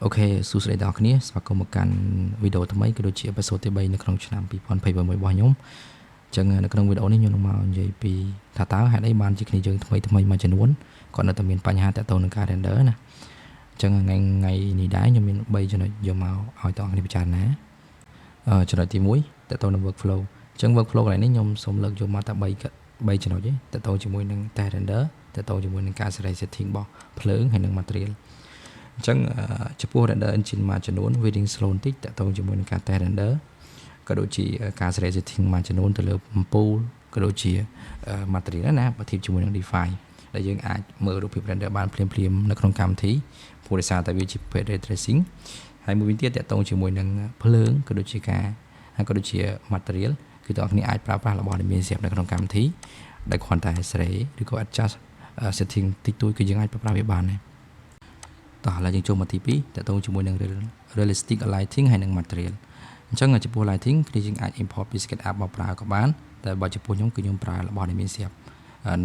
Ok, xu sẽ đọc nhé, và có một căn video thứ mấy cái đôi chia episode thứ 3 នៅក្នុងឆ្នាំ2021របស់ខ្ញុំចឹងនៅក្នុងវីដេអូនេះខ្ញុំនឹងមកនិយាយពីថាតើហេតុអីបានជាគ្នាយើងថ្មីមួយចំនួនគាត់នៅតែមានបញ្ហាតាក់ទងនឹងការ render ណាចឹងថ្ងៃនេះដែរខ្ញុំមាន3ចំណុចយកមកឲ្យតើអ្នកពិចារណាចំណុចទី1តាក់ទងនឹង workflow ចឹង workflow កន្លែងនេះខ្ញុំសូមលើកយកមកតែ3ចំណុចទេតាក់ទងជាមួយនឹង test render តាក់ទងជាមួយនឹងការ select setting របស់ភ្លើងហើយនិង material អញ្ចឹងចំពោះ render engine មួយចំនួន វា slow បន្តិចតាក់ទងជាមួយនឹងការ test render ក៏ដូចជាការ select setting មួយចំនួនទៅលើអំពូលក៏ដូចជា material ណាបើធៀបជាមួយនឹង define ដែលយើងអាចមើលរូបភាព render បានភ្លាមនៅក្នុងកម្មវិធីព្រោះដោយសារតែវាជាប្រភេទ ray tracing ហើយមួយវិញទៀតតាក់ទងជាមួយនឹងភ្លើងក៏ដូចជាការហើយក៏ដូចជា material គឺតើអ្នកគ្នាអាចប្រើប្រាស់របស់ដែលមានស្រាប់នៅក្នុងកម្មវិធីដែលគ្រាន់តែ select ឬក៏ adjust setting តិចតួចគឺយើងអាចប្រើប្រាស់វាបានដែរតោះឥឡូវយើងចូលមកទី2តាក់ទងជាមួយនឹង realistic lighting ហើយនិង material អញ្ចឹងចំពោះ lighting គឺយើងអាច import ពី SketchUp មកប្រើក៏បានតែបើចំពោះខ្ញុំគឺខ្ញុំប្រើរបស់ដែលមានស្រាប់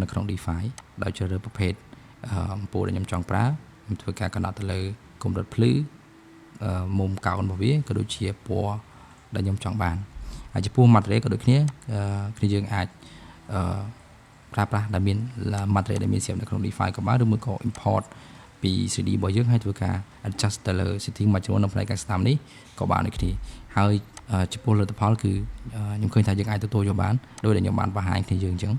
នៅក្នុង define ដោយជ្រើសរើសប្រភេទអំពូលដែលខ្ញុំចង់ប្រើខ្ញុំធ្វើការកំណត់ទៅលើកម្រិតភ្លឺមុំកោណរបស់វាក៏ដូចជាពណ៌ដែលខ្ញុំចង់បានហើយចំពោះ material ក៏ដូចគ្នាយើងអាចប្រើប្រាស់ដែលមាន material ដែលមានស្រាប់នៅក្នុង define ក៏បានឬមួយក៏ import ពី 3D របស់យើងហើយធ្វើការ adjust ទៅលើ setting មួយចំនួននៅផ្នែក custom នេះក៏បានដូចគ្នាហើយចំពោះលទ្ធផលគឺខ្ញុំឃើញថាយើងអាចទទួលយកបានដោយដែលខ្ញុំបានបង្ហាញគ្នាយើងអញ្ចឹង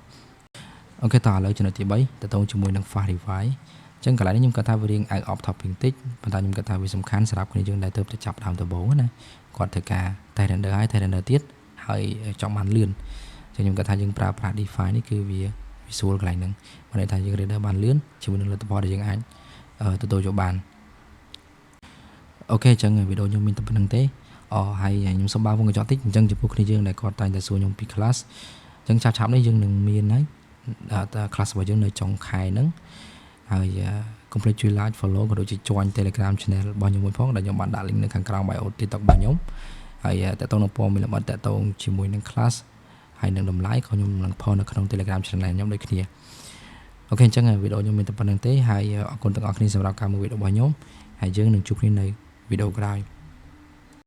អូខេតោះឥឡូវចំណុចទី3តទៅជាមួយនឹង fast revise អញ្ចឹងកន្លែងនេះខ្ញុំគាត់ថាវារៀង out of topic បន្តិចប៉ុន្តែខ្ញុំគាត់ថាវាសំខាន់សម្រាប់គ្នាយើងដែលទៅចាប់ដើមដំបូងណាគាត់ធ្វើការ test render ហើយ test render ទៀតហើយចង់បានលឿនអញ្ចឹងខ្ញុំគាត់ថាយើងប្រើប្រាស់ define នេះគឺវា visual កន្លែងហ្នឹងបានន័យថាយើង render បានលឿនជាមួយនឹងលទ្ធផលដែលយើងអាចទទួលយកបានអូខេអញ្ចឹងវីដេអូខ្ញុំមានតែប៉ុណ្្នឹងទេហើយខ្ញុំសូមបើកវងកញ្ចក់តិចអញ្ចឹងចំពោះគ្នាយើងដែលគាត់តែងតែសួរខ្ញុំពី class អញ្ចឹងឆាប់នេះយើងនឹងមានហើយclass របស់យើងនៅចុងខែហ្នឹងហើយកុំភ្លេចជួយ like follow ក៏ដូចជា join Telegram channel របស់ខ្ញុំមួយផងដែលខ្ញុំបានដាក់ link នៅខាងក្រោម bio TikTok របស់ខ្ញុំហើយតើតើនៅព័ត៌មានលម្អិតតើតើជាមួយនឹង class ហើយនឹងតម្លៃក៏ខ្ញុំនឹង post នៅក្នុង Telegram channel ខ្ញុំដូចគ្នាអូខេអញ្ចឹងវីដេអូខ្ញុំមានតែប៉ុណ្្នឹងទេហើយអរគុណទាំងអស់គ្នាសម្រាប់ការមើលវីដេអូរបស់ខ្ញុំហើយយើងនឹងជួបគ្នានៅវីដេអូក្រោយ